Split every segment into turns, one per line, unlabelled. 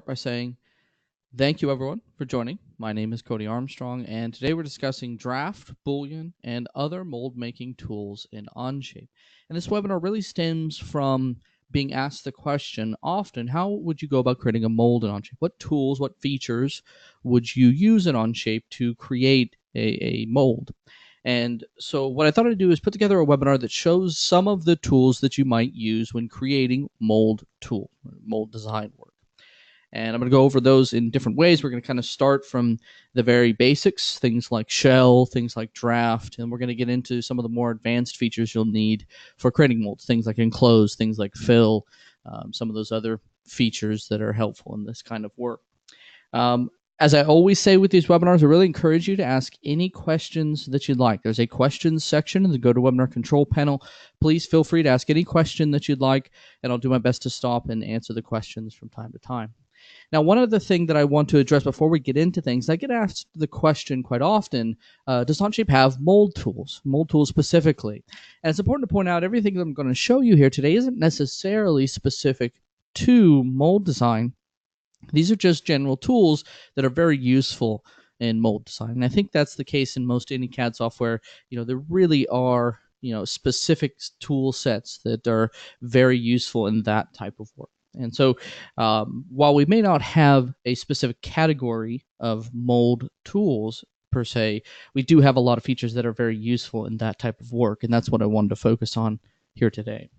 By saying thank you everyone for joining. My name is Cody Armstrong, and today we're discussing draft, Boolean, and other mold making tools in Onshape. And this webinar really stems from being asked the question often, how would you go about creating a mold in Onshape? What tools, what features would you use in Onshape to create a mold? And so what I thought I'd do is put together a webinar that shows some of the tools that you might use when creating mold design work. And I'm going to go over those in different ways. We're going to kind of start from the very basics, things like shell, things like draft, and we're going to get into some of the more advanced features you'll need for creating molds, things like enclose, things like fill, some of those other features that are helpful in this kind of work. As I always say with these webinars, I really encourage you to ask any questions that you'd like. There's a questions section in the GoToWebinar control panel. Please feel free to ask any question that you'd like, and I'll do my best to stop and answer the questions from time to time. Now, one other thing that I want to address before we get into things, I get asked the question quite often, does Onshape have mold tools specifically? And it's important to point out everything that I'm going to show you here today isn't necessarily specific to mold design. These are just general tools that are very useful in mold design. And I think that's the case in most any CAD software. There really are, specific tool sets that are very useful in that type of work. And so while we may not have a specific category of mold tools per se, we do have a lot of features that are very useful in that type of work. And that's what I wanted to focus on here today.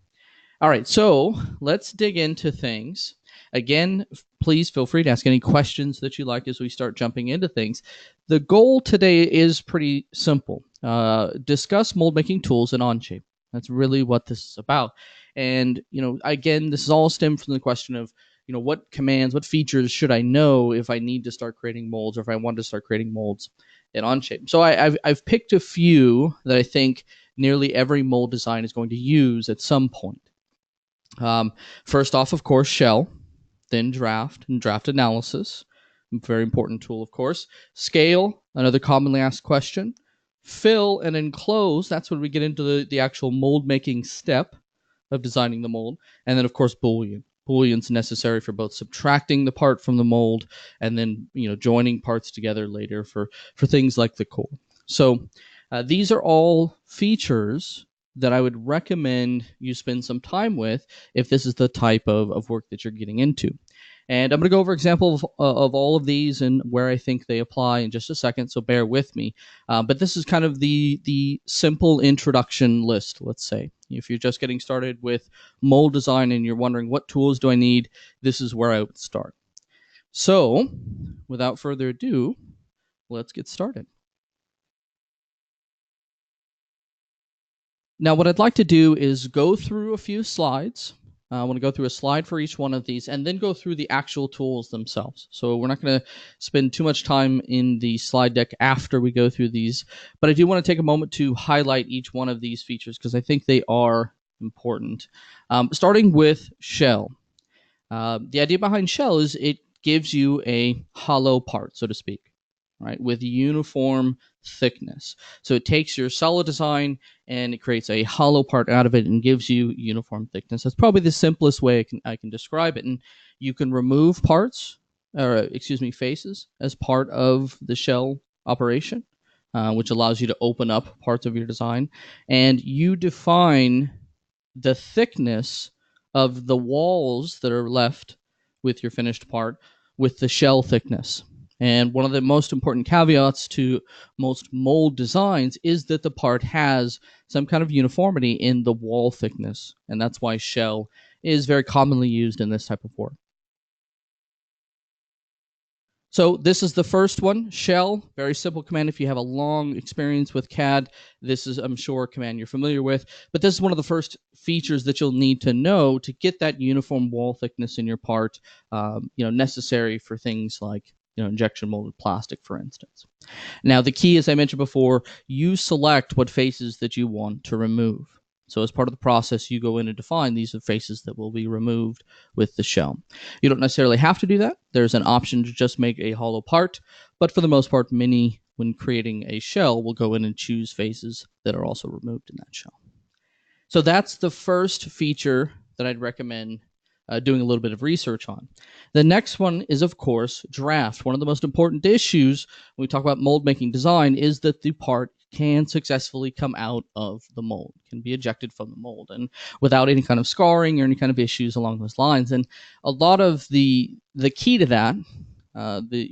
All right, so let's dig into things. Again, please feel free to ask any questions that you like as we start jumping into things. The goal today is pretty simple. Discuss mold making tools in Onshape. That's really what this is about. And, again, this is all stemmed from the question of, what commands, what features should I know if I need to start creating molds or if I want to start creating molds in Onshape. So I've picked a few that I think nearly every mold design is going to use at some point. First off, of course, shell, then draft and draft analysis. Very important tool, of course. Scale, another commonly asked question. Fill and enclose, that's when we get into the actual mold making step of designing the mold. And then, of course, Boolean. Boolean's necessary for both subtracting the part from the mold and then, joining parts together later for things like the core. So these are all features that I would recommend you spend some time with if this is the type of work that you're getting into. And I'm going to go over examples of all of these and where I think they apply in just a second, so bear with me. But this is kind of the simple introduction list, let's say. If you're just getting started with mold design and you're wondering what tools do I need, this is where I would start. So, without further ado, let's get started. Now, what I'd like to do is go through a few slides. I want to go through a slide for each one of these and then go through the actual tools themselves. So we're not going to spend too much time in the slide deck after we go through these, but I do want to take a moment to highlight each one of these features because I think they are important. Starting with shell. The idea behind shell is it gives you a hollow part, so to speak, right, with uniform thickness. So it takes your solid design and it creates a hollow part out of it and gives you uniform thickness. That's probably the simplest way I can describe it. And you can remove faces as part of the shell operation, which allows you to open up parts of your design. And you define the thickness of the walls that are left with your finished part with the shell thickness. And one of the most important caveats to most mold designs is that the part has some kind of uniformity in the wall thickness. And that's why shell is very commonly used in this type of work. So this is the first one, shell, very simple command. If you have a long experience with CAD, this is, I'm sure, a command you're familiar with. But this is one of the first features that you'll need to know to get that uniform wall thickness in your part, necessary for things like injection molded plastic, for instance. Now, the key, as I mentioned before, you select what faces that you want to remove. So as part of the process, you go in and define these are faces that will be removed with the shell. You don't necessarily have to do that. There's an option to just make a hollow part, but for the most part, many, when creating a shell, will go in and choose faces that are also removed in that shell. So that's the first feature that I'd recommend doing a little bit of research on. The next one is, of course, draft. One of the most important issues when we talk about mold making design is that the part can successfully come out of the mold, can be ejected from the mold, and without any kind of scarring or any kind of issues along those lines. And a lot of the key to that,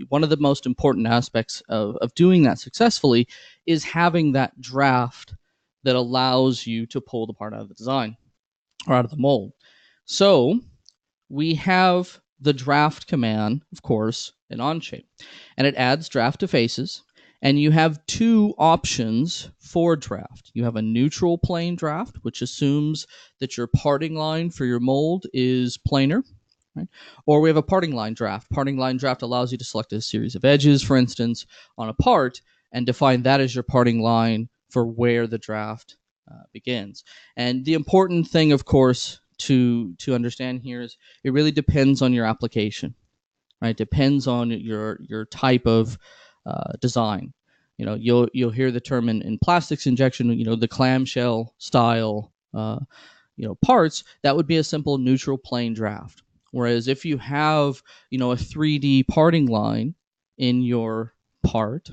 one of the most important aspects of doing that successfully is having that draft that allows you to pull the part out of the design or out of the mold. So we have the draft command, of course, in Onshape, and it adds draft to faces. And you have two options for draft. You have a neutral plane draft, which assumes that your parting line for your mold is planar. Right? Or we have a parting line draft. Parting line draft allows you to select a series of edges, for instance, on a part, and define that as your parting line for where the draft begins. And the important thing, of course, to understand here is it really depends on your application. Right? It depends on your type of design. You'll hear the term in plastics injection, the clamshell style parts, that would be a simple neutral plane draft. Whereas if you have, a 3D parting line in your part,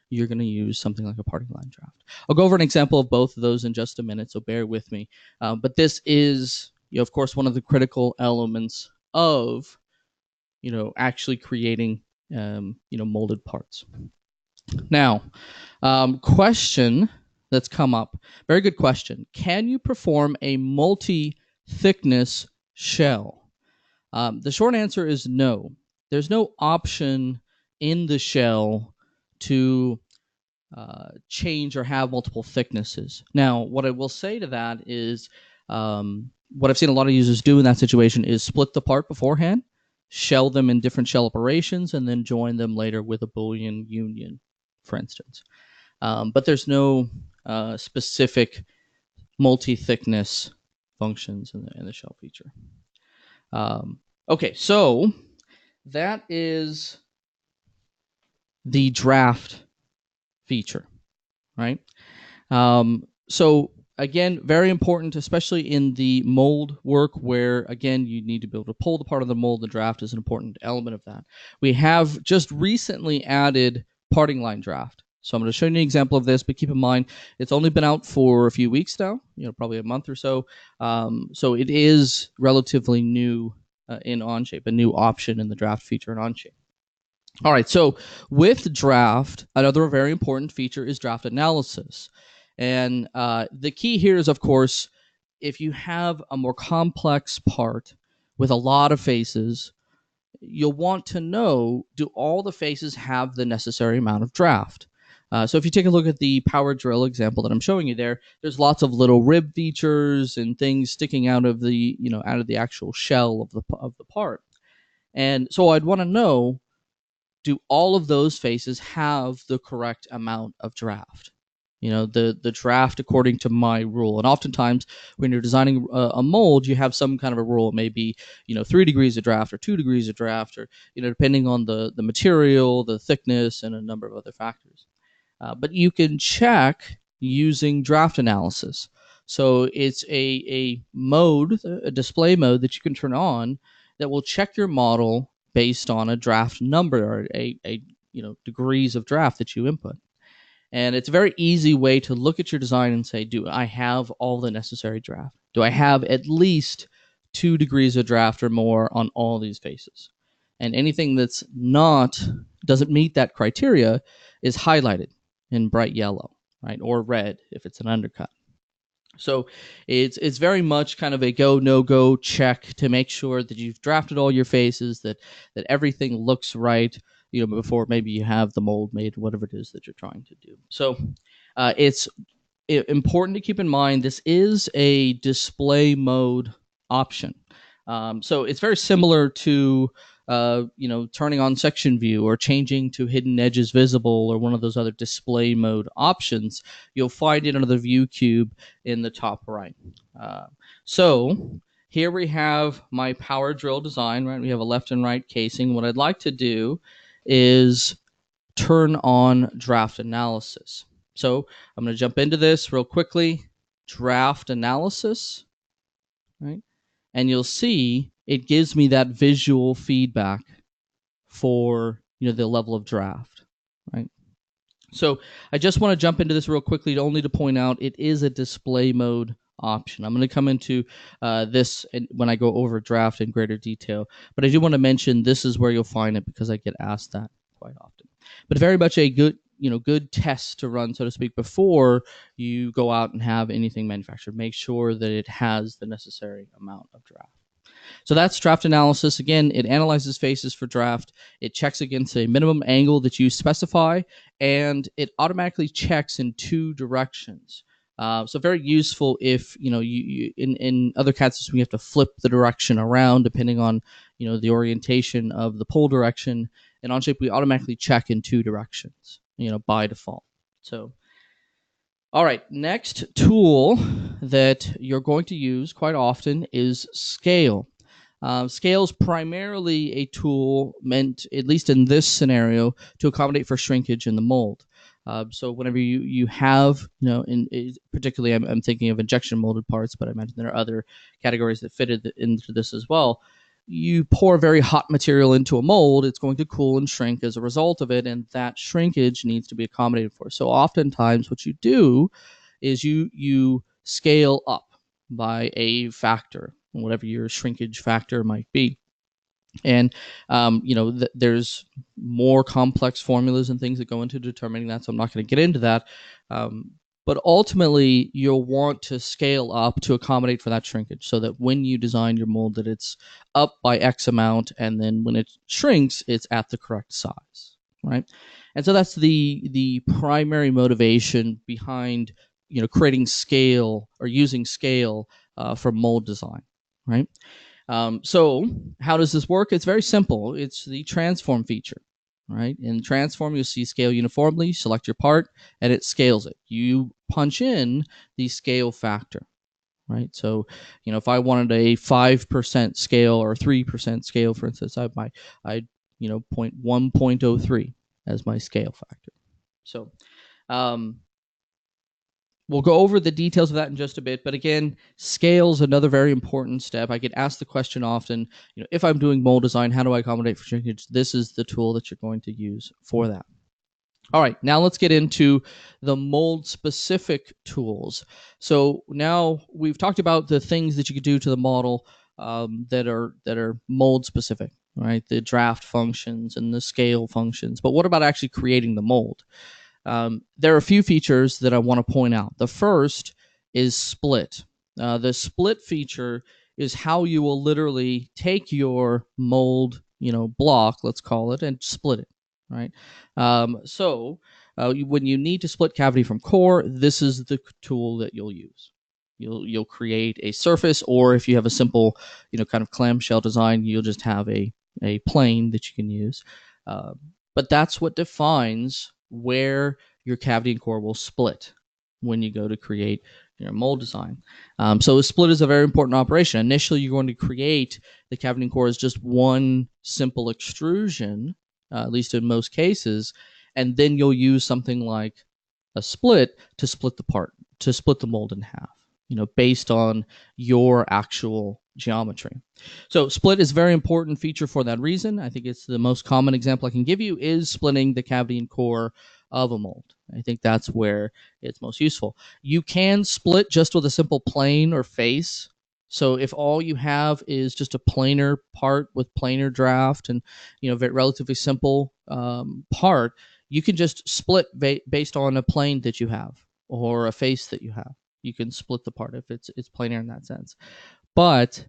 you're going to use something like a parting line draft. I'll go over an example of both of those in just a minute, so bear with me. But this is, of course, one of the critical elements of, actually creating, molded parts. Now, question that's come up. Very good question. Can you perform a multi-thickness shell? The short answer is no. There's no option in the shell to change or have multiple thicknesses. Now, what I will say to that is what I've seen a lot of users do in that situation is split the part beforehand, shell them in different shell operations, and then join them later with a Boolean union, for instance. But there's no specific multi-thickness functions in the shell feature. Okay, so that is the draft feature, right? So again, very important, especially in the mold work where, again, you need to be able to pull the part of the mold. The draft is an important element of that. We have just recently added parting line draft. So I'm going to show you an example of this, but keep in mind, it's only been out for a few weeks now, probably a month or so. So it is relatively new in Onshape, a new option in the draft feature in Onshape. All right, so with draft, another very important feature is draft analysis. And the key here is, of course, if you have a more complex part with a lot of faces, you'll want to know, do all the faces have the necessary amount of draft? So if you take a look at the power drill example that I'm showing you there, there's lots of little rib features and things sticking out of the, out of the actual shell of the part. And so I'd want to know, do all of those faces have the correct amount of draft? The draft according to my rule. And oftentimes when you're designing a mold, you have some kind of a rule. It may be, 3 degrees of draft or 2 degrees of draft, or, depending on the material, the thickness, and a number of other factors. But you can check using draft analysis. So it's a mode, a display mode that you can turn on that will check your model based on a draft number or a degrees of draft that you input. And it's a very easy way to look at your design and say, do I have all the necessary draft? Do I have at least 2 degrees of draft or more on all these faces? And anything that's doesn't meet that criteria is highlighted in bright yellow, right? Or red if it's an undercut. So it's very much kind of a go, no-go check to make sure that you've drafted all your faces, that everything looks right, before maybe you have the mold made, whatever it is that you're trying to do. So it's important to keep in mind this is a display mode option. So it's very similar to turning on section view or changing to hidden edges visible or one of those other display mode options. You'll find it under the view cube in the top right. So here we have my power drill design, right? We have a left and right casing. What I'd like to do is turn on draft analysis. So I'm going to jump into this real quickly. Draft analysis, right? And you'll see it gives me that visual feedback for the level of draft, right? So I just want to jump into this real quickly, only to point out it is a display mode option. I'm going to come into this when I go over draft in greater detail, but I do want to mention this is where you'll find it because I get asked that quite often. But very much a good test to run, so to speak, before you go out and have anything manufactured. Make sure that it has the necessary amount of draft. So that's draft analysis. Again, it analyzes faces for draft. It checks against a minimum angle that you specify, and it automatically checks in two directions. So very useful if you in other CAD systems you have to flip the direction around depending on the orientation of the pull direction. In Onshape we automatically check in two directions by default. So all right, next tool that you're going to use quite often is scale. Scale is primarily a tool meant, at least in this scenario, to accommodate for shrinkage in the mold. So whenever you have, particularly I'm thinking of injection molded parts, but I imagine there are other categories that fit into this as well. You pour very hot material into a mold, it's going to cool and shrink as a result of it, and that shrinkage needs to be accommodated for. So oftentimes what you do is you scale up by a factor, whatever your shrinkage factor might be. And there's more complex formulas and things that go into determining that, so I'm not going to get into that. But ultimately, you'll want to scale up to accommodate for that shrinkage, so that when you design your mold, that it's up by X amount, and then when it shrinks, it's at the correct size, right? And so that's the primary motivation behind creating scale or using scale for mold design, right? So how does this work? It's very simple. It's the transform feature, right? In transform, you'll see scale uniformly, select your part, and it scales it. You punch in the scale factor, right? So, if I wanted a 5% scale or 3% scale, for instance, I'd 1.03 as my scale factor. So, we'll go over the details of that in just a bit, but again, scale is another very important step. I get asked the question often, if I'm doing mold design, how do I accommodate for shrinkage? This is the tool that you're going to use for that. All right, now let's get into the mold-specific tools. So now we've talked about the things that you could do to the model that are mold-specific, right? The draft functions and the scale functions. But what about actually creating the mold? There are a few features that I want to point out. The first is split. The split feature is how you will literally take your mold, block, let's call it, and split it, right? So when you need to split cavity from core, this is the tool that you'll use. You'll create a surface, or if you have a simple, kind of clamshell design, you'll just have a plane that you can use. But that's what defines where your cavity and core will split when you go to create your mold design. So a split is a very important operation. Initially, you're going to create the cavity and core as just one simple extrusion, at least in most cases, and then you'll use something like a split to split the part, to split the mold in half, based on your actual geometry. So split is a very important feature for that reason. I think it's the most common example I can give you is splitting the cavity and core of a mold. I think that's where it's most useful. You can split just with a simple plane or face. So if all you have is just a planar part with planar draft and relatively simple part, you can just split based on a plane that you have or a face that you have. You can split the part if it's planar in that sense. But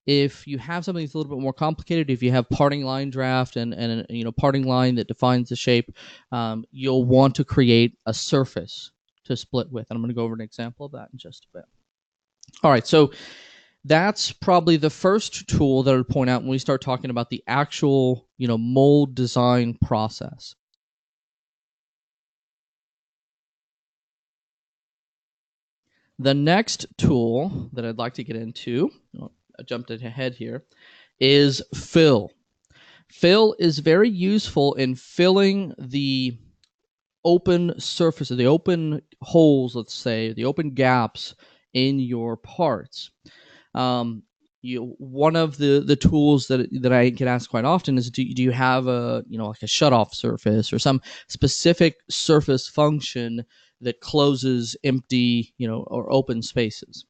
if you have something that's a little bit more complicated, if you have parting line draft and parting line that defines the shape, you'll want to create a surface to split with. And I'm going to go over an example of that in just a bit. All right, so that's probably the first tool that I would point out when we start talking about the actual mold design process. The next tool that I'd like to get into, I jumped ahead here, is fill. Fill is very useful in filling the open surfaces, the open holes, let's say, the open gaps in your parts. one of the tools that I get asked quite often is, do you have a, like a shutoff surface or some specific surface function that closes empty, or open spaces,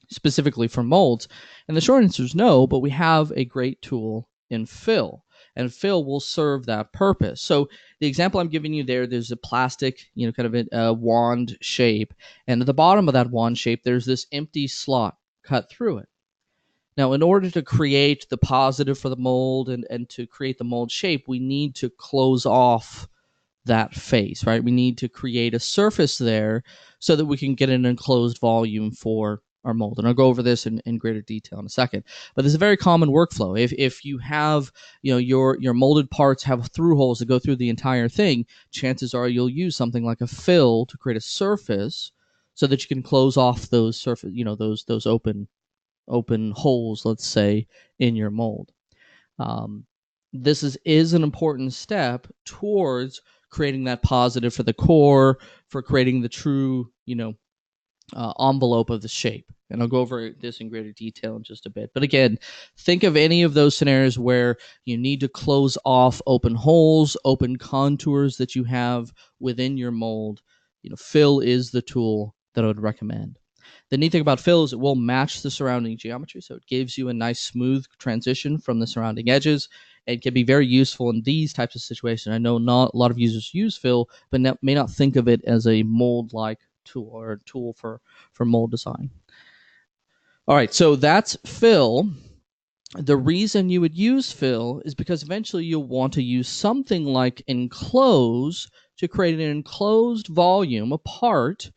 specifically for molds? And the short answer is no, but we have a great tool in fill, and fill will serve that purpose. So the example I'm giving you there's a plastic, kind of a wand shape, and at the bottom of that wand shape, there's this empty slot cut through it. Now, in order to create the positive for the mold and to create the mold shape, we need to close off that face, right? We need to create a surface there so that we can get an enclosed volume for our mold. And I'll go over this in greater detail in a second. But this is a very common workflow. If you have, your molded parts have through holes that go through the entire thing, chances are you'll use something like a fill to create a surface so that you can close off those surface, those open holes, let's say, in your mold. This is an important step towards creating that positive for the core, for creating the true, envelope of the shape. And I'll go over this in greater detail in just a bit. But again, think of any of those scenarios where you need to close off open holes, open contours that you have within your mold. Fill is the tool that I would recommend. The neat thing about fill is it will match the surrounding geometry, so it gives you a nice smooth transition from the surrounding edges. It can be very useful in these types of situations. I know not a lot of users use fill, but may not think of it as a mold-like tool or a tool for mold design. All right, so that's fill. The reason you would use fill is because eventually you'll want to use something like enclose to create an enclosed volume, a part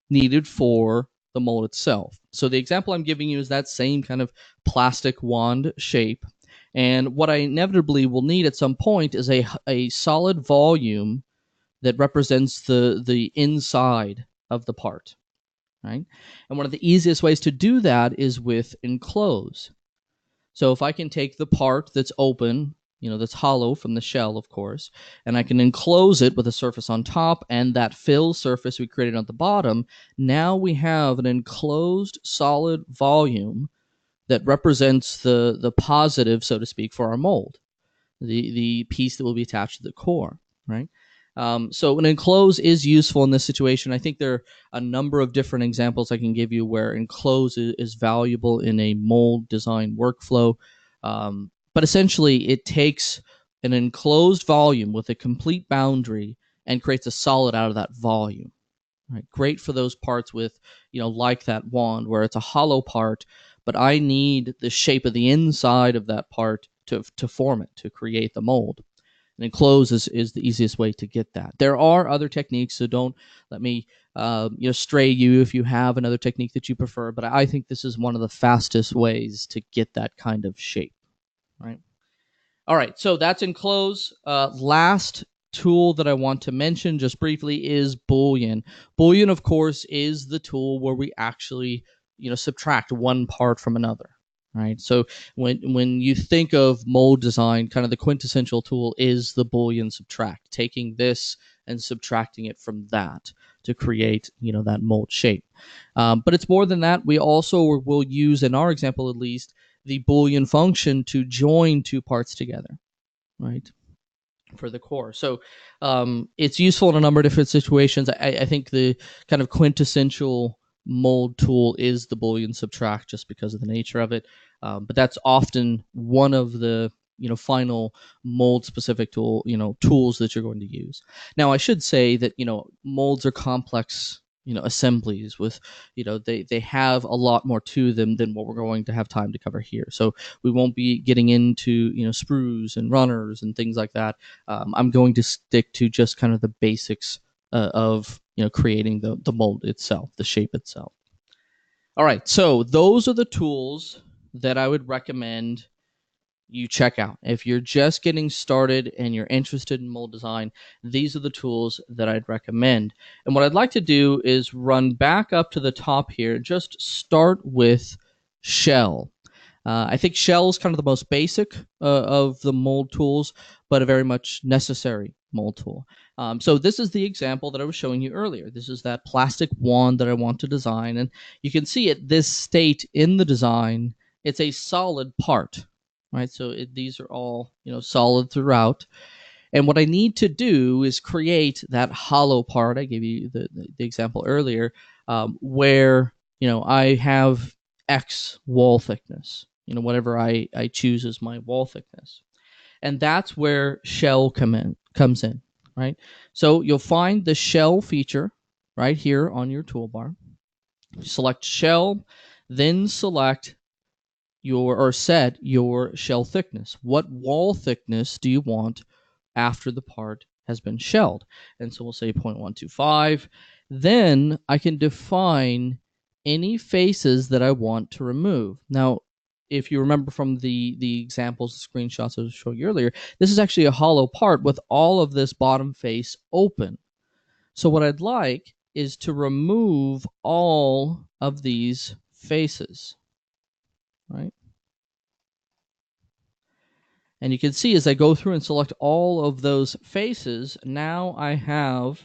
needed for the mold itself. So the example I'm giving you is that same kind of plastic wand shape. And what I inevitably will need at some point is a solid volume that represents the inside of the part, right? And one of the easiest ways to do that is with enclose. So if I can take the part that's open, that's hollow from the shell, of course, and I can enclose it with a surface on top and that fill surface we created at the bottom, now we have an enclosed solid volume that represents the positive, so to speak, for our mold, the piece that will be attached to the core, right? So an enclose is useful in this situation. I think there are a number of different examples I can give you where enclose is valuable in a mold design workflow. But essentially, it takes an enclosed volume with a complete boundary and creates a solid out of that volume. Right? Great for those parts with, like that wand where it's a hollow part, but I need the shape of the inside of that part to form it, to create the mold. And enclose is the easiest way to get that. There are other techniques, so don't let me stray you if you have another technique that you prefer, but I think this is one of the fastest ways to get that kind of shape. Right. All right, so that's enclose. Last tool that I want to mention just briefly is Boolean. Boolean, of course, is the tool where we actually, subtract one part from another. Right. So when you think of mold design, kind of the quintessential tool is the Boolean subtract, taking this and subtracting it from that to create, that mold shape. But it's more than that. We also will use, in our example at least, the Boolean function to join two parts together, right, for the core. So it's useful in a number of different situations. I think the kind of quintessential mold tool is the Boolean subtract just because of the nature of it. But that's often one of the final mold specific tools that you're going to use. Now, I should say that molds are complex assemblies with they have a lot more to them than what we're going to have time to cover here. So we won't be getting into sprues and runners and things like that. I'm going to stick to just kind of the basics of creating the mold itself, the shape itself. All right, so those are the tools that I would recommend you check out. If you're just getting started and you're interested in mold design, these are the tools that I'd recommend. And what I'd like to do is run back up to the top here, just start with shell. I think shell is kind of the most basic of the mold tools, but a very much necessary mold tool. So this is the example that I was showing you earlier. This is that plastic wand that I want to design. And you can see at this state in the design, it's a solid part, right? So these are all, solid throughout. And what I need to do is create that hollow part. I gave you the example earlier, where, I have X wall thickness, whatever I choose as my wall thickness. And that's where shell comes in, right? So you'll find the shell feature right here on your toolbar. Select shell, then select set your shell thickness. What wall thickness do you want after the part has been shelled? And so we'll say 0.125. Then I can define any faces that I want to remove. Now, if you remember from the examples, the screenshots I was showing you earlier, this is actually a hollow part with all of this bottom face open. So what I'd like is to remove all of these faces, right? And you can see as I go through and select all of those faces, now I have,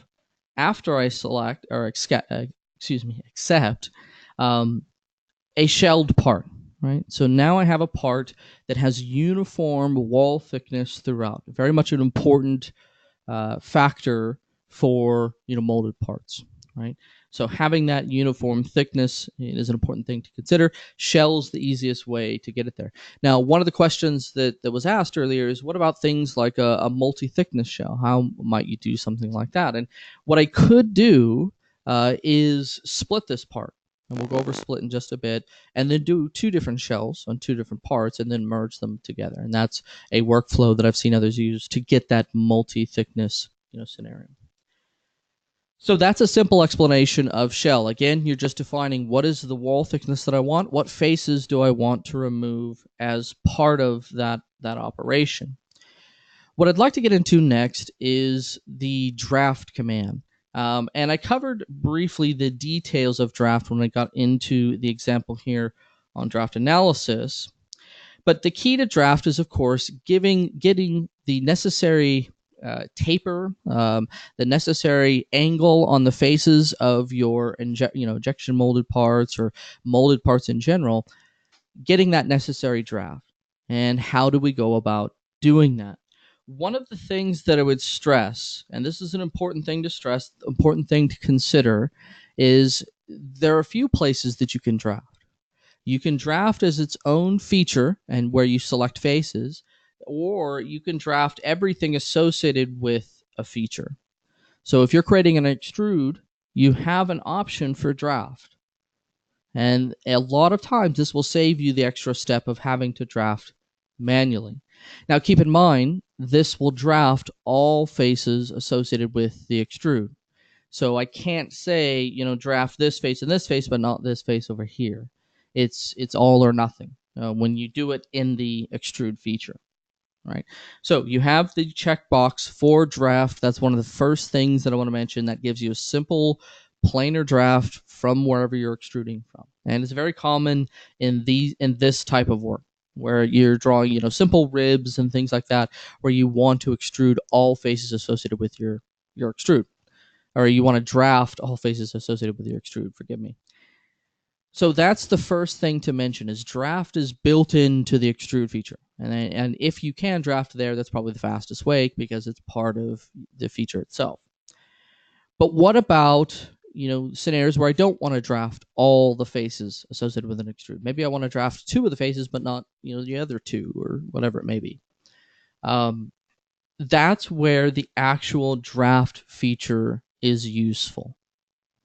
after I select or accept a shelled part, right? So now I have a part that has uniform wall thickness throughout. Very much an important factor for molded parts, right? So having that uniform thickness is an important thing to consider. Shell's the easiest way to get it there. Now, one of the questions that was asked earlier is, what about things like a multi-thickness shell? How might you do something like that? And what I could do is split this part. And we'll go over split in just a bit, and then do two different shells on two different parts, and then merge them together. And that's a workflow that I've seen others use to get that multi-thickness scenario. So that's a simple explanation of shell. Again, you're just defining what is the wall thickness that I want, what faces do I want to remove as part of that operation. What I'd like to get into next is the draft command. And I covered briefly the details of draft when I got into the example here on draft analysis. But the key to draft is, of course, getting the necessary taper, the necessary angle on the faces of your injection molded parts or molded parts in general, getting that necessary draft. And how do we go about doing that? One of the things that I would stress, and this is an important thing to stress, important thing to consider, is there are a few places that you can draft. You can draft as its own feature and where you select faces, or you can draft everything associated with a feature. So if you're creating an extrude, you have an option for draft. And a lot of times this will save you the extra step of having to draft manually. Now keep in mind, this will draft all faces associated with the extrude. So I can't say, draft this face and this face, but not this face over here. It's all or nothing when you do it in the extrude feature, right? So you have the checkbox for draft. That's one of the first things that I want to mention. That gives you a simple planar draft from wherever you're extruding from, and it's very common in this type of work where you're drawing simple ribs and things like that, where you want to extrude all faces associated with your extrude, or you want to draft all faces associated with your extrude, forgive me. So that's the first thing to mention, is draft is built into the extrude feature. And if you can draft there, that's probably the fastest way because it's part of the feature itself. But what about scenarios where I don't want to draft all the faces associated with an extrude? Maybe I want to draft two of the faces, but not the other two, or whatever it may be. That's where the actual draft feature is useful,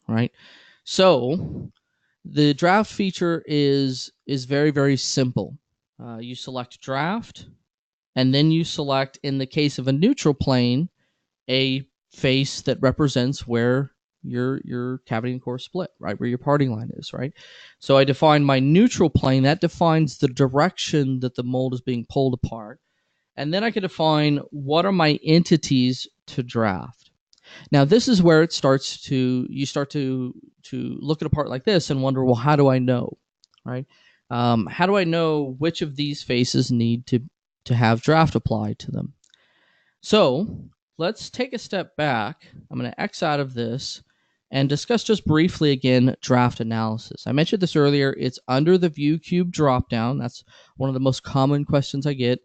right? So the draft feature is very, very simple. You select draft, and then you select, in the case of a neutral plane, a face that represents where your cavity and core split, right, where your parting line is, right? So I define my neutral plane. That defines the direction that the mold is being pulled apart. And then I can define what are my entities to draft. Now, this is where you start to look at a part like this and wonder, well, how do I know, right? How do I know which of these faces need to have draft applied to them? So let's take a step back. I'm going to X out of this, and discuss just briefly again draft analysis. I mentioned this earlier. It's under the View Cube dropdown. That's one of the most common questions I get.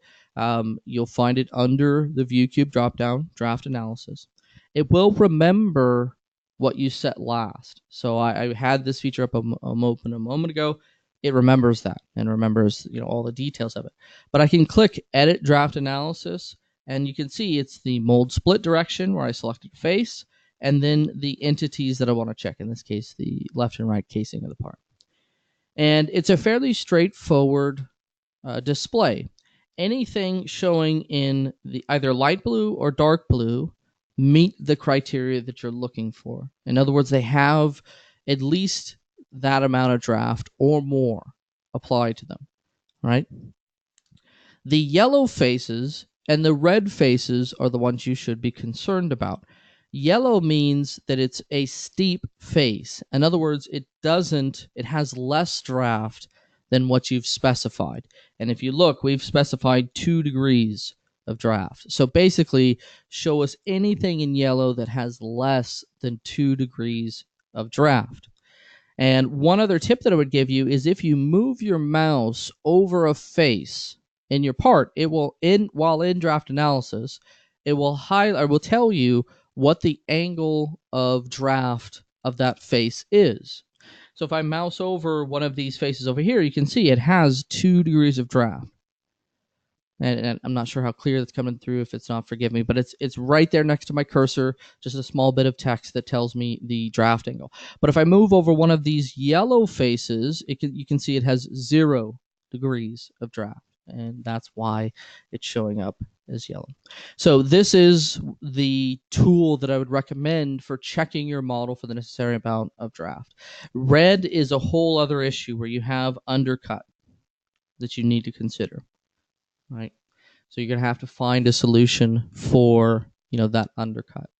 You'll find it under the View Cube dropdown, draft analysis. It will remember what you set last. So I had this feature up a moment ago. It remembers that and remembers all the details of it. But I can click Edit Draft Analysis, and you can see it's the mold split direction where I selected face, and then the entities that I want to check, in this case, the left and right casing of the part. And it's a fairly straightforward display. Anything showing in the either light blue or dark blue meet the criteria that you're looking for. In other words, they have at least that amount of draft or more applied to them, right? The yellow faces and the red faces are the ones you should be concerned about. Yellow means that it's a steep face. In other words, it has less draft than what you've specified. And if you look, we've specified 2 degrees of draft. So basically, show us anything in yellow that has less than 2 degrees of draft. And one other tip that I would give you is if you move your mouse over a face in your part, it will while in draft analysis, it will tell you what the angle of draft of that face is. So if I mouse over one of these faces over here, you can see it has 2 degrees of draft. And I'm not sure how clear that's coming through. If it's not, forgive me, but it's right there next to my cursor, just a small bit of text that tells me the draft angle. But if I move over one of these yellow faces, you can see it has 0 degrees of draft, and that's why it's showing up as yellow. So this is the tool that I would recommend for checking your model for the necessary amount of draft. Red is a whole other issue where you have undercut that you need to consider. Right, so you're gonna have to find a solution for that undercut.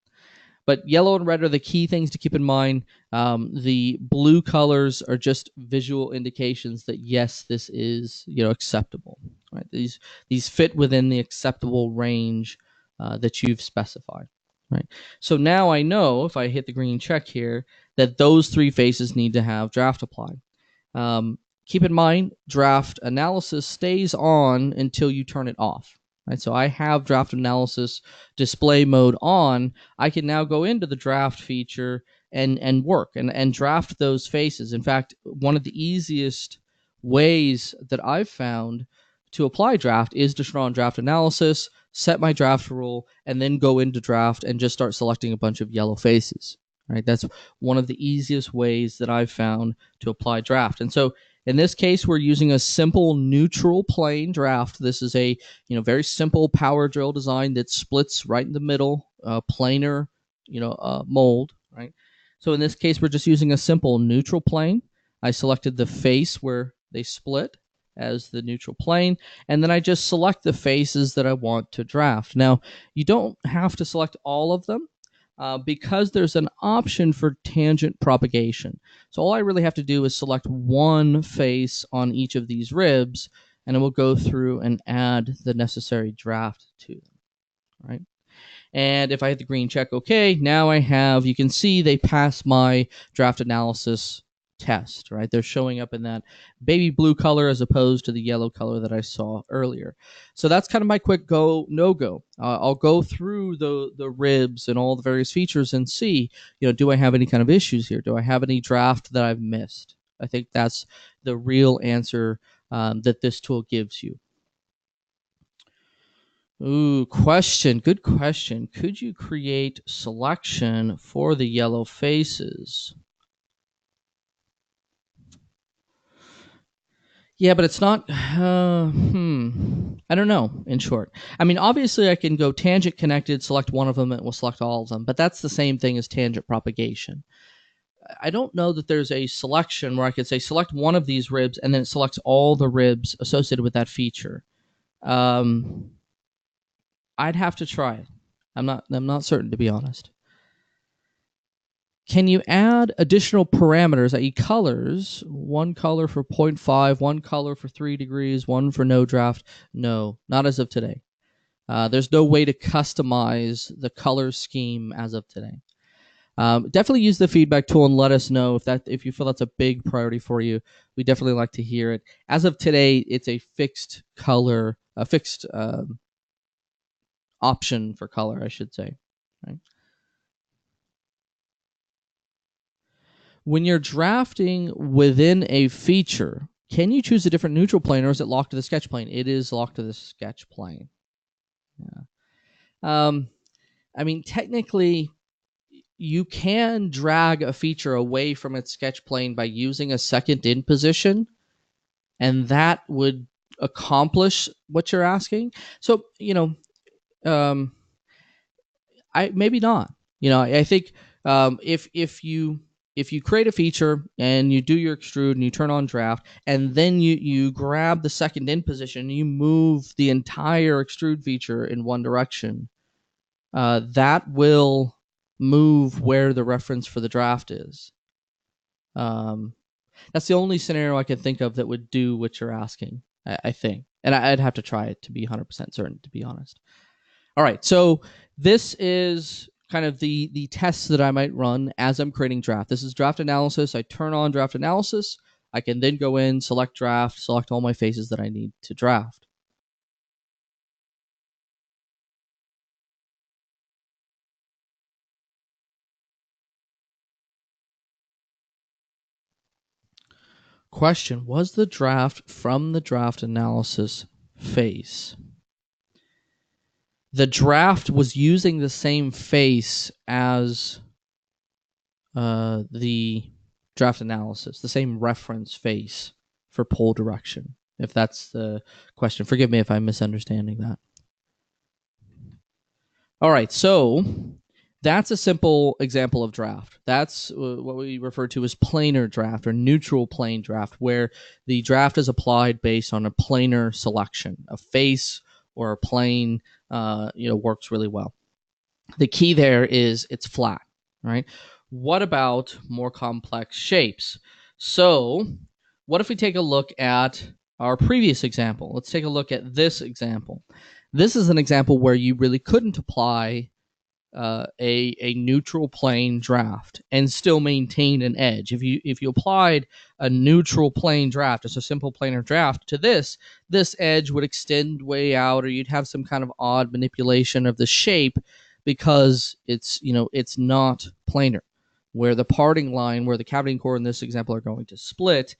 But yellow and red are the key things to keep in mind. The blue colors are just visual indications that yes, this is acceptable. Right, these fit within the acceptable range that you've specified. Right, so now I know if I hit the green check here that those 3 faces need to have draft applied. Keep in mind, draft analysis stays on until you turn it off. Right? So I have draft analysis display mode on. I can now go into the draft feature and work and draft those faces. In fact, one of the easiest ways that I've found to apply draft is to turn on draft analysis, set my draft rule, and then go into draft and just start selecting a bunch of yellow faces. Right? That's one of the easiest ways that I've found to apply draft. And so in this case, we're using a simple neutral plane draft. This is a very simple power drill design that splits right in the middle, planar mold. Right. So in this case, we're just using a simple neutral plane. I selected the face where they split as the neutral plane, and then I just select the faces that I want to draft. Now, you don't have to select all of them. Because there's an option for tangent propagation. So all I really have to do is select one face on each of these ribs, and it will go through and add the necessary draft to them. Right? And if I hit the green check OK, now I have, you can see they pass my draft analysis test, right? They're showing up in that baby blue color as opposed to the yellow color that I saw earlier. So that's kind of my quick go, no-go. I'll go through the ribs and all the various features and see, do I have any kind of issues here? Do I have any draft that I've missed? I think that's the real answer that this tool gives you. Ooh, question. Good question. Could you create selection for the yellow faces? Yeah, but it's not, I don't know, in short. I mean, obviously I can go tangent connected, select one of them, and it will select all of them, but that's the same thing as tangent propagation. I don't know that there's a selection where I could say select one of these ribs and then it selects all the ribs associated with that feature. I'd have to try it. I'm not certain, to be honest. Can you add additional parameters, i.e. colors, one color for 0.5, one color for 3 degrees, one for no draft? No, not as of today. There's no way to customize the color scheme as of today. Definitely use the feedback tool and let us know if you feel that's a big priority for you. We definitely like to hear it. As of today, it's a fixed color, a fixed option for color, I should say. Right? When you're drafting within a feature, can you choose a different neutral plane, or is it locked to the sketch plane? It is locked to the sketch plane. Yeah. I mean, technically, you can drag a feature away from its sketch plane by using a second in position, and that would accomplish what you're asking. So, um, I maybe not. I think if you create a feature and you do your extrude and you turn on draft, and then you grab the second in position and you move the entire extrude feature in one direction, that will move where the reference for the draft is. That's the only scenario I can think of that would do what you're asking, I think. And I'd have to try it to be 100% certain, to be honest. All right, so this is kind of the tests that I might run as I'm creating draft. This is draft analysis. I turn on draft analysis. I can then go in, select draft, select all my faces that I need to draft. Question, was the draft from the draft analysis face? The draft was using the same face as the draft analysis, the same reference face for pole direction, if that's the question. Forgive me if I'm misunderstanding that. All right, so that's a simple example of draft. That's what we refer to as planar draft or neutral plane draft, where the draft is applied based on a planar selection. A face or a plane works really well. The key there is it's flat, right? What about more complex shapes? So what if we take a look at our previous example? Let's take a look at this example. This is an example where you really couldn't apply a neutral plane draft and still maintain an edge. If you applied a neutral plane draft, just a simple planar draft to this edge would extend way out, or you'd have some kind of odd manipulation of the shape because it's not planar. Where the parting line, where the cavity and core in this example are going to split,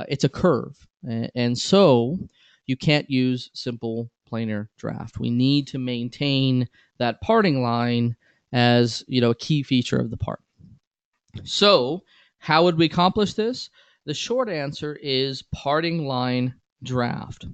it's a curve, and so you can't use simple planar draft. We need to maintain that parting line as a key feature of the part. So how would we accomplish this? The short answer is parting line draft.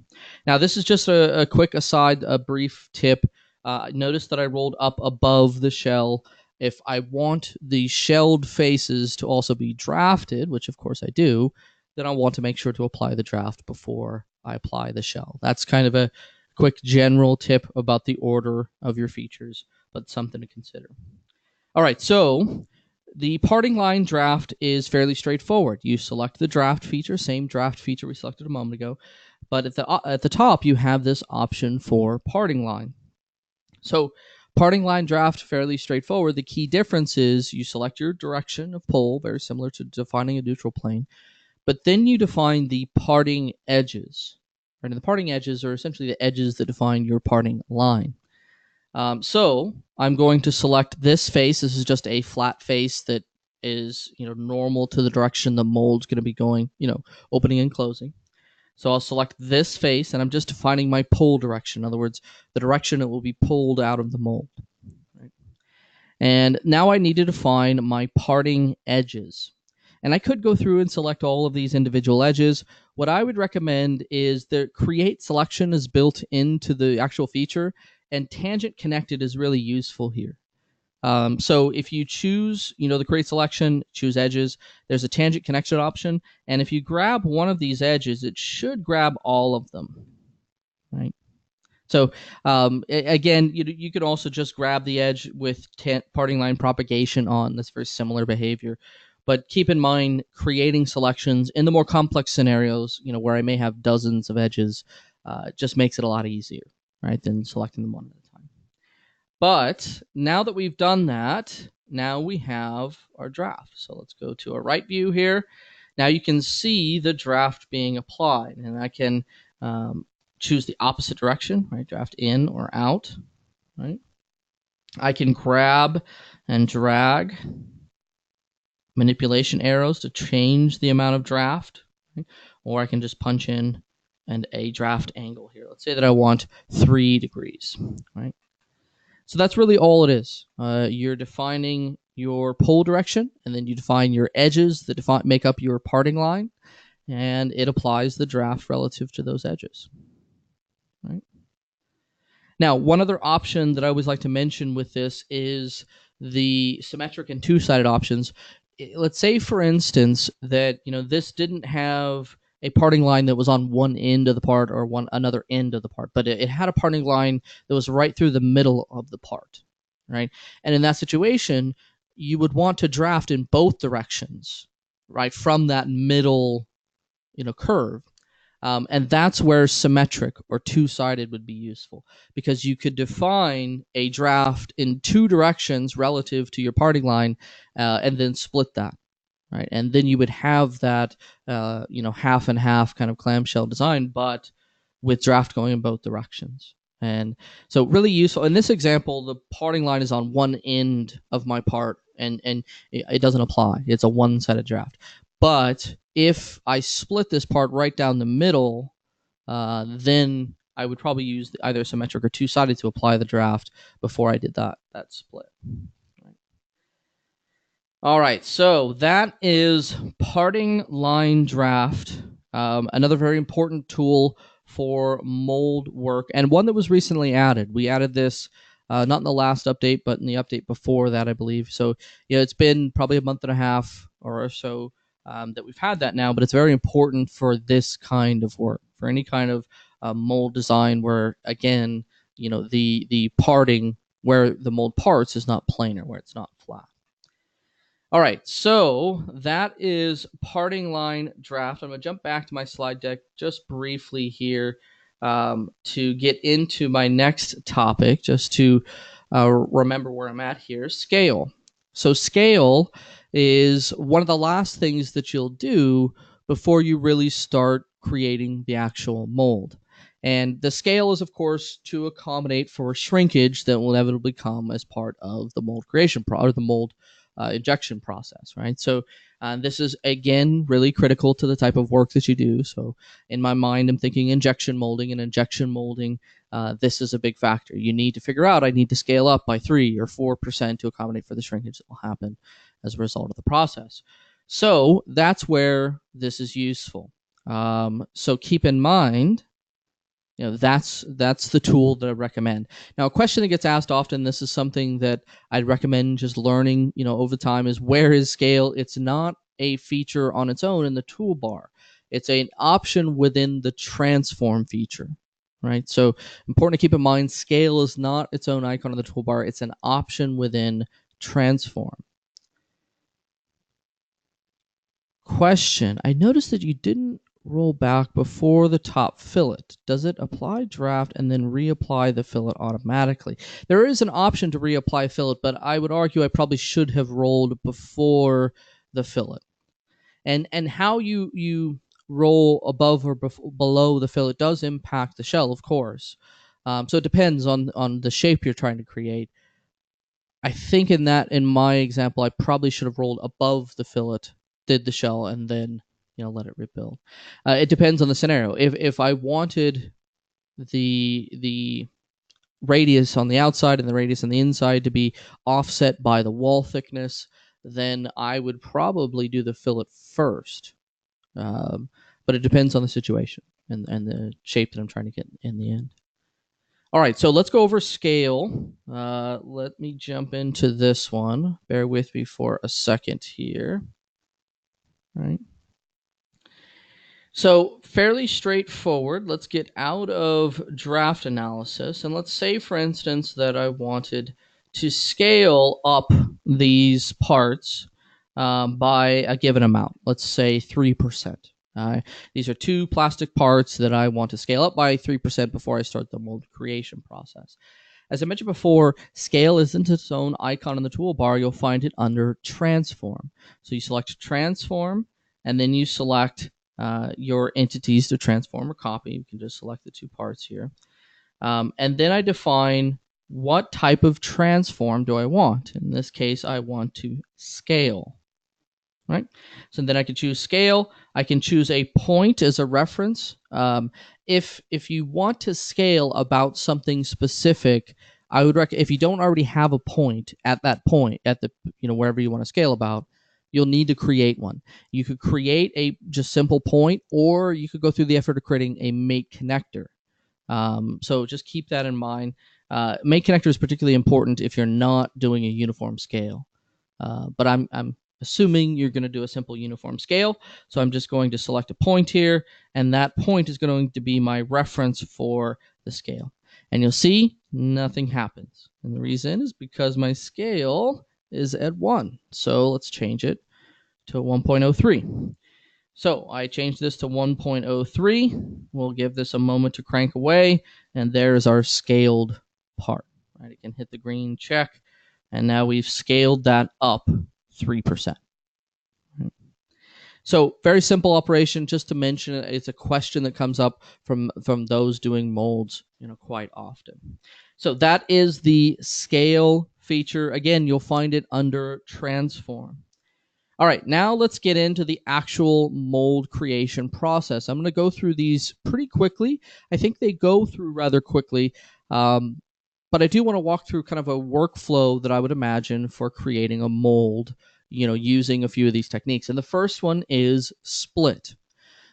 Now this is just a quick aside, a brief tip. Notice that I rolled up above the shell. If I want the shelled faces to also be drafted, which of course I do, then I want to make sure to apply the draft before I apply the shell. That's kind of a quick general tip about the order of your features, but something to consider. All right, so the parting line draft is fairly straightforward. You select the draft feature, same draft feature we selected a moment ago, but at the top you have this option for parting line. So parting line draft, fairly straightforward. The key difference is you select your direction of pole, very similar to defining a neutral plane, but then you define the parting edges. Right? And the parting edges are essentially the edges that define your parting line. So I'm going to select this face. This is just a flat face that is normal to the direction the mold's going to be going, opening and closing. So I'll select this face, and I'm just defining my pull direction. In other words, the direction it will be pulled out of the mold. Right? And now I need to define my parting edges. And I could go through and select all of these individual edges. What I would recommend is that create selection is built into the actual feature, and tangent connected is really useful here. So if you choose, the create selection, choose edges, there's a tangent connection option. And if you grab one of these edges, it should grab all of them, right? So again, you could also just grab the edge with parting line propagation on. That's very similar behavior. But keep in mind, creating selections in the more complex scenarios, where I may have dozens of edges, just makes it a lot easier, right, than selecting them one at a time. But now that we've done that, now we have our draft. So let's go to a right view here. Now you can see the draft being applied, and I can choose the opposite direction, right? Draft in or out, right? I can grab and drag manipulation arrows to change the amount of draft, right? Or I can just punch in and a draft angle here. Let's say that I want 3 degrees, right? So that's really all it is. You're defining your pull direction, and then you define your edges that make up your parting line, and it applies the draft relative to those edges. Right? Now, one other option that I always like to mention with this is the symmetric and two-sided options. Let's say, for instance, that this didn't have a parting line that was on one end of the part or another end of the part, but it had a parting line that was right through the middle of the part, right? And in that situation, you would want to draft in both directions, right, from that middle, curve. And that's where symmetric or two-sided would be useful, because you could define a draft in 2 directions relative to your parting line, and then split that. Right, and then you would have that, half and half kind of clamshell design, but with draft going in both directions. And so, really useful. In this example, the parting line is on one end of my part, and it doesn't apply. It's a one-sided draft. But if I split this part right down the middle, then I would probably use either symmetric or two-sided to apply the draft before I did that split. All right, so that is parting line draft, another very important tool for mold work, and one that was recently added. We added this not in the last update, but in the update before that, I believe. So it's been probably a month and a half or so that we've had that now, but it's very important for this kind of work, for any kind of mold design where, again, the parting where the mold parts is not planar, where it's not flat. All right, so that is parting line draft. I'm going to jump back to my slide deck just briefly here to get into my next topic, just to remember where I'm at here. Scale. So scale is one of the last things that you'll do before you really start creating the actual mold. And the scale is, of course, to accommodate for shrinkage that will inevitably come as part of the mold creation or the mold injection process, right? So this is, again, really critical to the type of work that you do. So in my mind, I'm thinking injection molding, and injection molding, this is a big factor. You need to figure out, I need to scale up by 3 or 4% to accommodate for the shrinkage that will happen as a result of the process. So that's where this is useful. So keep in mind, that's the tool that I recommend. Now, a question that gets asked often, this is something that I'd recommend just learning, over time, is where is scale? It's not a feature on its own in the toolbar. It's an option within the transform feature, right? So important to keep in mind, scale is not its own icon on the toolbar. It's an option within transform. Question, I noticed that you didn't roll back before the top fillet. Does it apply draft and then reapply the fillet automatically? There is an option to reapply fillet, but I would argue I probably should have rolled before the fillet. And how you roll above or below the fillet does impact the shell, of course. So it depends on the shape you're trying to create. I think in my example, I probably should have rolled above the fillet, did the shell, and then let it rebuild. It depends on the scenario. If I wanted the radius on the outside and the radius on the inside to be offset by the wall thickness, then I would probably do the fillet first. But it depends on the situation and the shape that I'm trying to get in the end. All right, so let's go over scale. Let me jump into this one. Bear with me for a second here. All right. So fairly straightforward. Let's get out of draft analysis, and let's say, for instance, that I wanted to scale up these parts by a given amount. Let's say 3%. These are 2 plastic parts that I want to scale up by 3% before I start the mold creation process. As I mentioned before, scale isn't its own icon in the toolbar. You'll find it under transform. So you select transform, and then you select your entities to transform or copy. You can just select the two parts here. And then I define what type of transform do I want. In this case, I want to scale. Right? So then I can choose scale. I can choose a point as a reference. If you want to scale about something specific, I would recommend, if you don't already have a point at that point, at the wherever you want to scale about, you'll need to create one. You could create a just simple point, or you could go through the effort of creating a make connector. So just keep that in mind. Make connector is particularly important if you're not doing a uniform scale. But I'm assuming you're going to do a simple uniform scale. So I'm just going to select a point here, and that point is going to be my reference for the scale. And you'll see nothing happens. And the reason is because my scale is at 1. So let's change it to 1.03. So I changed this to 1.03. We'll give this a moment to crank away, and there's our scaled part. Right? It can hit the green check, and now we've scaled that up 3%. So very simple operation. Just to mention, it's a question that comes up from those doing molds, quite often. So that is the scale feature. Again, you'll find it under transform. All right, now let's get into the actual mold creation process. I'm going to go through these pretty quickly. I think they go through rather quickly. But I do want to walk through kind of a workflow that I would imagine for creating a mold, using a few of these techniques. And the first one is split.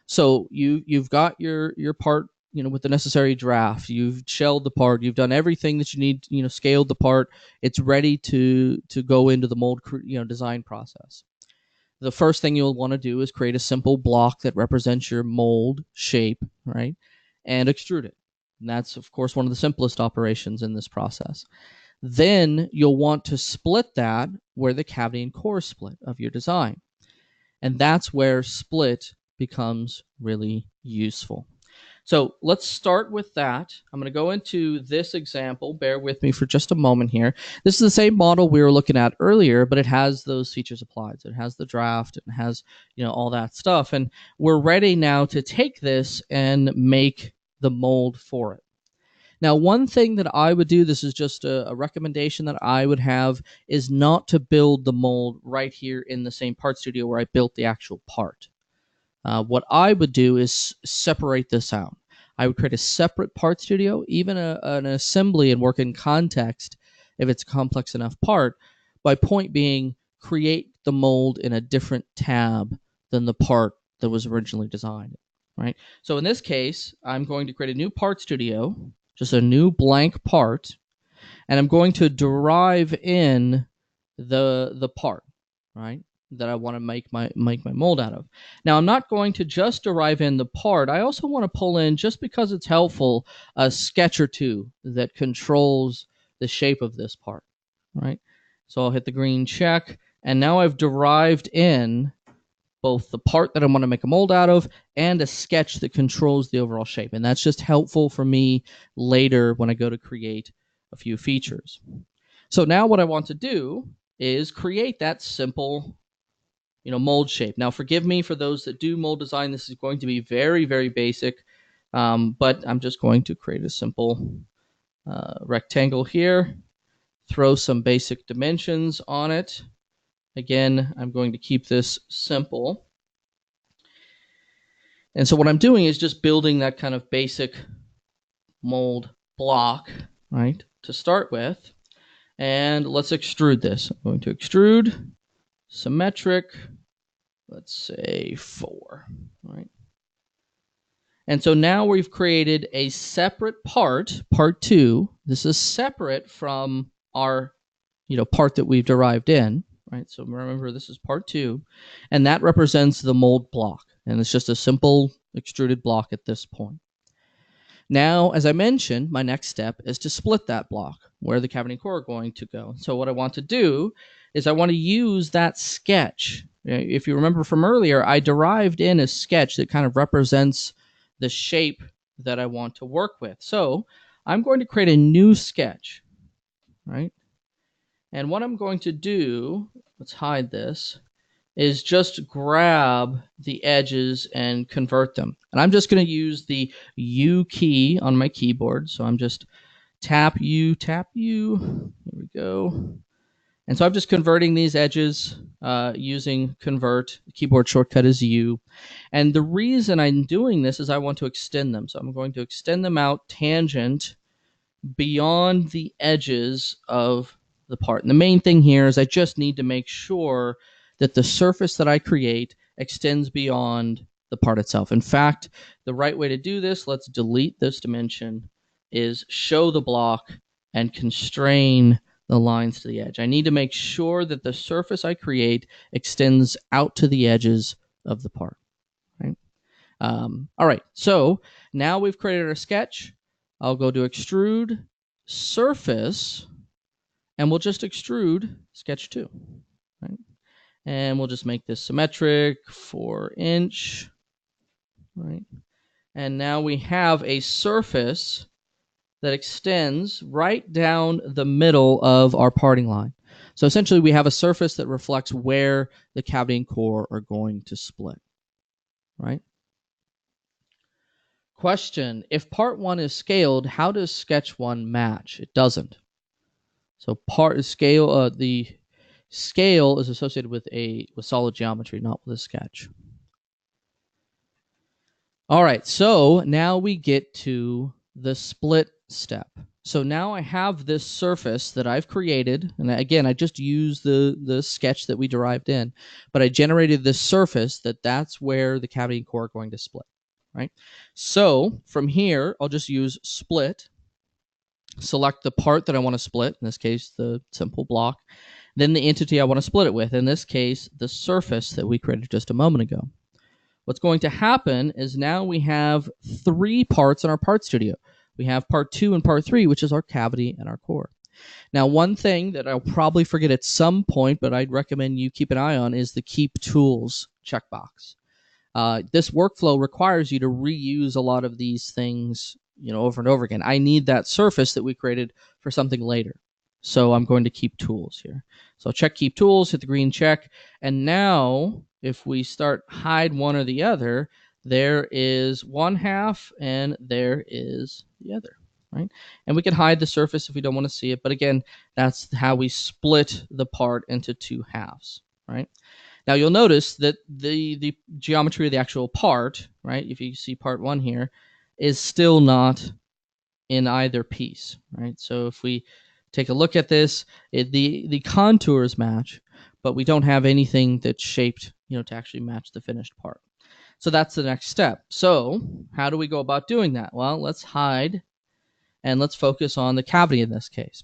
So you've got your part, with the necessary draft. You've shelled the part. You've done everything that you need. Scaled the part. It's ready to go into the mold, design process. The first thing you'll want to do is create a simple block that represents your mold shape, right, and extrude it. And that's, of course, one of the simplest operations in this process. Then you'll want to split that where the cavity and core split of your design. And that's where split becomes really useful. So let's start with that. I'm going to go into this example. Bear with me for just a moment here. This is the same model we were looking at earlier, but it has those features applied. So it has the draft, it has, all that stuff. And we're ready now to take this and make the mold for it. Now, one thing that I would do, this is just a recommendation that I would have, is not to build the mold right here in the same part studio where I built the actual part. What I would do is separate this out. I would create a separate part studio, even an assembly, and work in context if it's a complex enough part. My point being, create the mold in a different tab than the part that was originally designed. Right? So in this case, I'm going to create a new part studio, just a new blank part, and I'm going to derive in the part, right, that I want to make my mold out of. Now, I'm not going to just derive in the part. I also want to pull in, just because it's helpful, a sketch or two that controls the shape of this part, right? So I'll hit the green check, and now I've derived in both the part that I want to make a mold out of and a sketch that controls the overall shape. And that's just helpful for me later when I go to create a few features. So now what I want to do is create that simple, mold shape. Now, forgive me for those that do mold design. This is going to be very, very basic, but I'm just going to create a simple rectangle here, throw some basic dimensions on it. Again, I'm going to keep this simple. And so what I'm doing is just building that kind of basic mold block, right, to start with. And let's extrude this. I'm going to extrude, symmetric, let's say 4, right? And so now we've created a separate part, part 2. This is separate from our, part that we've derived in. Right, so remember, this is part 2, and that represents the mold block, and it's just a simple extruded block at this point. Now, as I mentioned, my next step is to split that block, where the cavity and core are going to go. So what I want to do is I want to use that sketch. If you remember from earlier, I derived in a sketch that kind of represents the shape that I want to work with. So I'm going to create a new sketch. right? And what I'm going to do, let's hide this, is just grab the edges and convert them. And I'm just going to use the U key on my keyboard. So I'm just tap U. Here we go. And so I'm just converting these edges using convert. The keyboard shortcut is U. And the reason I'm doing this is I want to extend them. So I'm going to extend them out tangent beyond the edges of the part. And the main thing here is I just need to make sure that the surface that I create extends beyond the part itself. In fact, the right way to do this, let's delete this dimension, is show the block and constrain the lines to the edge. I need to make sure that the surface I create extends out to the edges of the part. Right? All right, so now we've created our sketch. I'll go to extrude surface, and we'll just extrude sketch 2. Right? And we'll just make this symmetric, 4-inch. Right? And now we have a surface that extends right down the middle of our parting line. So essentially we have a surface that reflects where the cavity and core are going to split. Right? Question, if part 1 is scaled, how does sketch 1 match? It doesn't. So the scale is associated with solid geometry, not with a sketch. All right, so now we get to the split step. So now I have this surface that I've created, and again, I just used the sketch that we derived in, but I generated this surface that's where the cavity and core are going to split. Right? So from here, I'll just use split, select the part that I want to split, in this case, the simple block, then the entity I want to split it with, in this case, the surface that we created just a moment ago. What's going to happen is now we have 3 parts in our part studio. We have part 2 and part 3, which is our cavity and our core. Now, one thing that I'll probably forget at some point, but I'd recommend you keep an eye on, is the Keep Tools checkbox. This workflow requires you to reuse a lot of these things, over and over again. I need that surface that we created for something later. So I'm going to keep tools here. So I'll check keep tools, hit the green check. And now if we start hide one or the other, there is one half and there is the other. Right? And we can hide the surface if we don't want to see it. But again, that's how we split the part into 2 halves. Right? Now you'll notice that the geometry of the actual part, right, if you see part 1 here, is still not in either piece, right? So if we take a look at this, the contours match, but we don't have anything that's shaped, to actually match the finished part. So that's the next step. So how do we go about doing that? Well, let's hide and let's focus on the cavity in this case.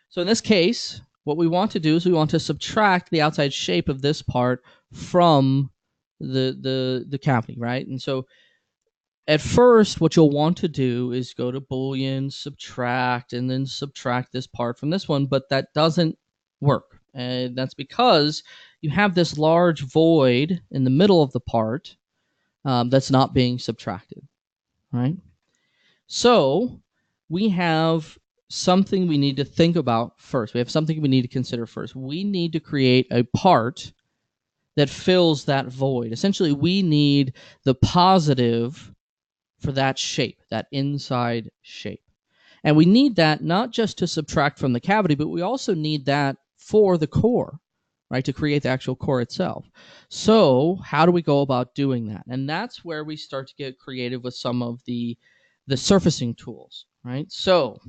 So in this case, what we want to do is we want to subtract the outside shape of this part from the cavity, right? And so at first, what you'll want to do is go to Boolean Subtract and then subtract this part from this one, but that doesn't work. And that's because you have this large void in the middle of the part that's not being subtracted, right? So we have something we need to think about first. We have something we need to consider first. We need to create a part that fills that void. Essentially, we need the positive for that shape, that inside shape. And we need that not just to subtract from the cavity, but we also need that for the core, right, to create the actual core itself. So how do we go about doing that? And that's where we start to get creative with some of the surfacing tools, right? So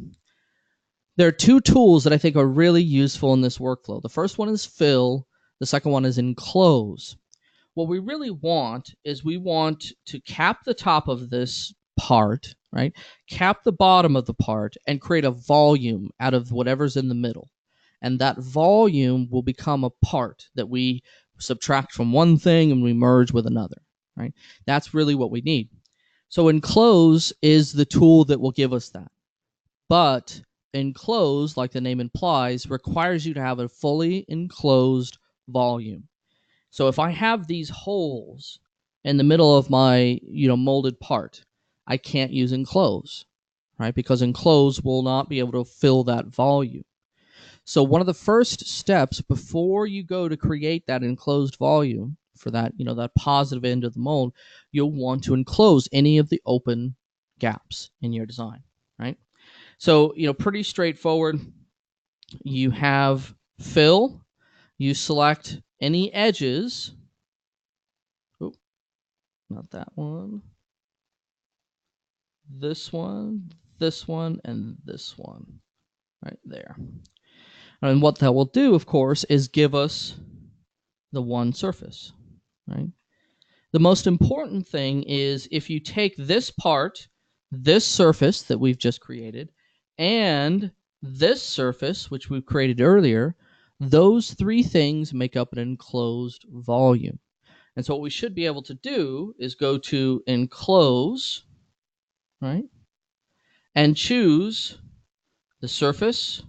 there are 2 tools that I think are really useful in this workflow. The first one is fill. The second one is enclose. What we really want is we want to cap the top of this part, right? Cap the bottom of the part and create a volume out of whatever's in the middle. And that volume will become a part that we subtract from one thing and we merge with another, right? That's really what we need. So enclose is the tool that will give us that. But enclose, like the name implies, requires you to have a fully enclosed volume. So if I have these holes in the middle of my, molded part, I can't use enclose, right? Because enclose will not be able to fill that volume. So one of the first steps before you go to create that enclosed volume for that, that positive end of the mold, you'll want to enclose any of the open gaps in your design, right? So, pretty straightforward. You have fill, you select any edges. Oh, not that one. This one, and this one, right there. And what that will do, of course, is give us the one surface, right? The most important thing is if you take this part, this surface that we've just created, and this surface, which we've created earlier, those three things make up an enclosed volume. And so what we should be able to do is go to enclose, right? And choose the surface,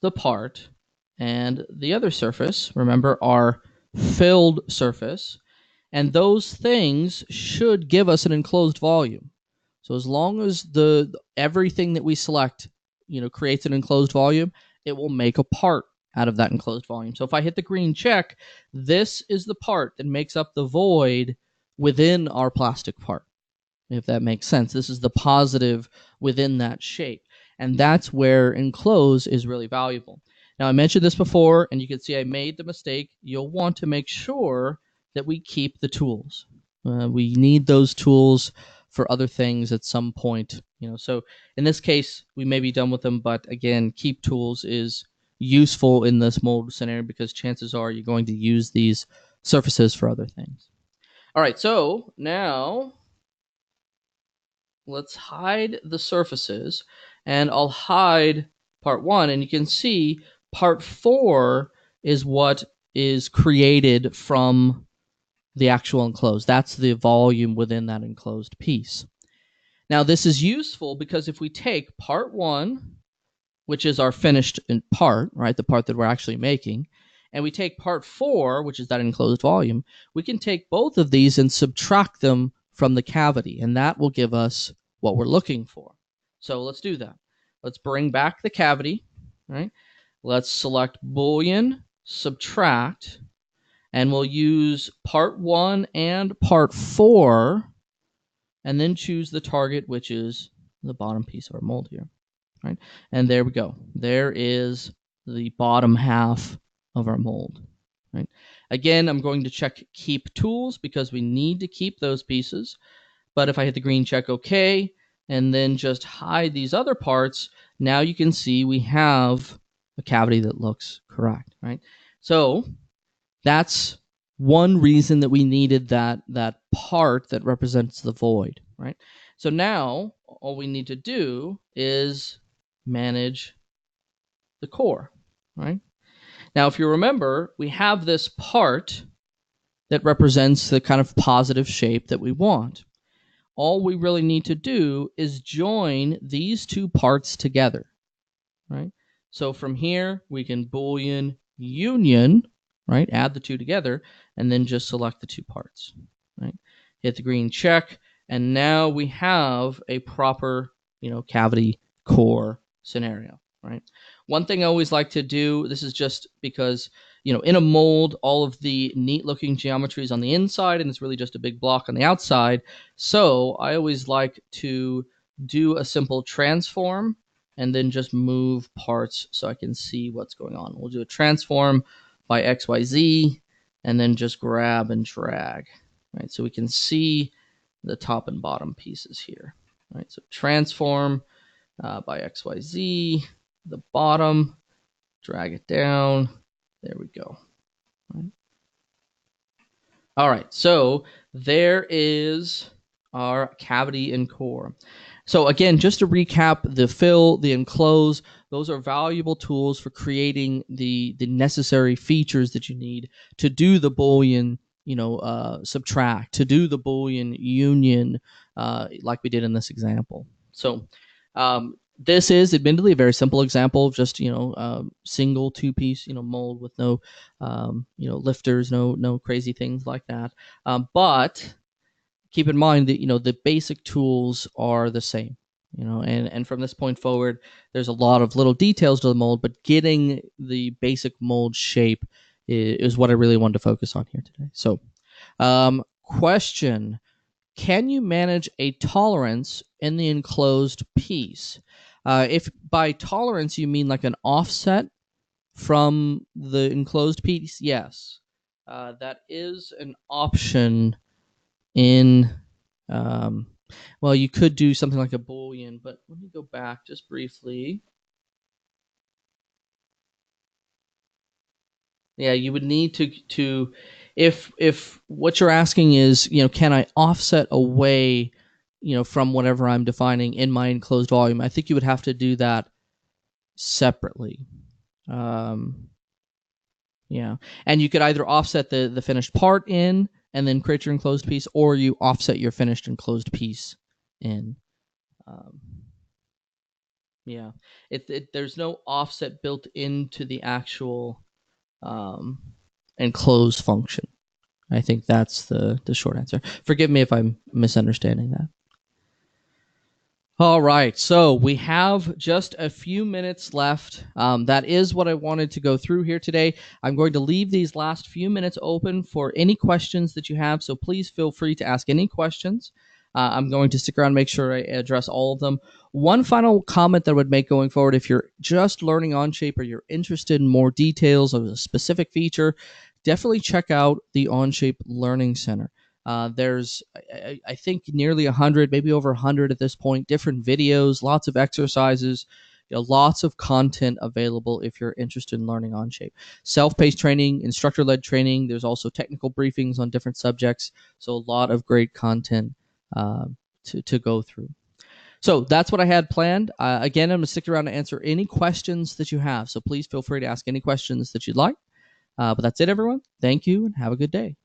the part, and the other surface, remember, our filled surface. And those things should give us an enclosed volume. So as long as everything that we select, creates an enclosed volume, it will make a part out of that enclosed volume. So if I hit the green check, this is the part that makes up the void within our plastic part, if that makes sense. This is the positive within that shape. And that's where enclose is really valuable. Now, I mentioned this before, and you can see I made the mistake. You'll want to make sure that we keep the tools. We need those tools for other things at some point. So in this case, we may be done with them, but again, keep tools is useful in this mold scenario because chances are you're going to use these surfaces for other things. All right, so now let's hide the surfaces, and I'll hide part 1, and you can see part 4 is what is created from the actual enclosed. That's the volume within that enclosed piece. Now, this is useful because if we take part 1, which is our finished part, right, the part that we're actually making, and we take part 4, which is that enclosed volume, we can take both of these and subtract them from the cavity, and that will give us what we're looking for. So let's do that. Let's bring back the cavity, right? Let's select Boolean Subtract, and we'll use part 1 and part 4, and then choose the target, which is the bottom piece of our mold here, right? And there we go. There is the bottom half of our mold, right? Again, I'm going to check Keep Tools because we need to keep those pieces. But if I hit the green check OK, and then just hide these other parts, now you can see we have a cavity that looks correct, right? So that's one reason that we needed that part that represents the void, right? So now all we need to do is manage the core, right? Now, if you remember, we have this part that represents the kind of positive shape that we want. All we really need to do is join these two parts together, right? So from here, we can Boolean union, right? Add the two together, and then just select the two parts, right? Hit the green check, and now we have a proper, cavity core scenario, right? One thing I always like to do, this is just because, in a mold, all of the neat looking geometry is on the inside and it's really just a big block on the outside. So I always like to do a simple transform and then just move parts so I can see what's going on. We'll do a transform by XYZ and then just grab and drag, right? So we can see the top and bottom pieces here, right? So transform by XYZ, the bottom, drag it down. There we go. All right, so there is our cavity and core. So again, just to recap, the fill, the enclose, those are valuable tools for creating the necessary features that you need to do the Boolean, subtract, to do the Boolean union, like we did in this example. So this is admittedly a very simple example of just single two-piece mold with no lifters, no crazy things like that. But keep in mind that the basic tools are the same. And from this point forward, there's a lot of little details to the mold, but getting the basic mold shape is what I really wanted to focus on here today. So, question: can you manage a tolerance in the enclosed piece? If by tolerance you mean like an offset from the enclosed piece, yes, that is an option in. Well, you could do something like a Boolean, but let me go back just briefly. Yeah, you would need to if what you're asking is, can I offset away, from whatever I'm defining in my enclosed volume, I think you would have to do that separately. Yeah, and you could either offset the finished part in and then create your enclosed piece, or you offset your finished enclosed piece in. Um, yeah, there's no offset built into the actual enclosed function. I think that's the short answer. Forgive me if I'm misunderstanding that. All right, so we have just a few minutes left. That is what I wanted to go through here today. I'm going to leave these last few minutes open for any questions that you have, so please feel free to ask any questions. I'm going to stick around and make sure I address all of them. One final comment that I would make going forward: if you're just learning Onshape or you're interested in more details of a specific feature, definitely check out the Onshape Learning Center. There's, I think, nearly 100, maybe over 100 at this point, different videos, lots of exercises, lots of content available if you're interested in learning Onshape. Self-paced training, instructor-led training. There's also technical briefings on different subjects. So a lot of great content to go through. So that's what I had planned. Again, I'm going to stick around to answer any questions that you have. So please feel free to ask any questions that you'd like. But that's it, everyone. Thank you, and have a good day.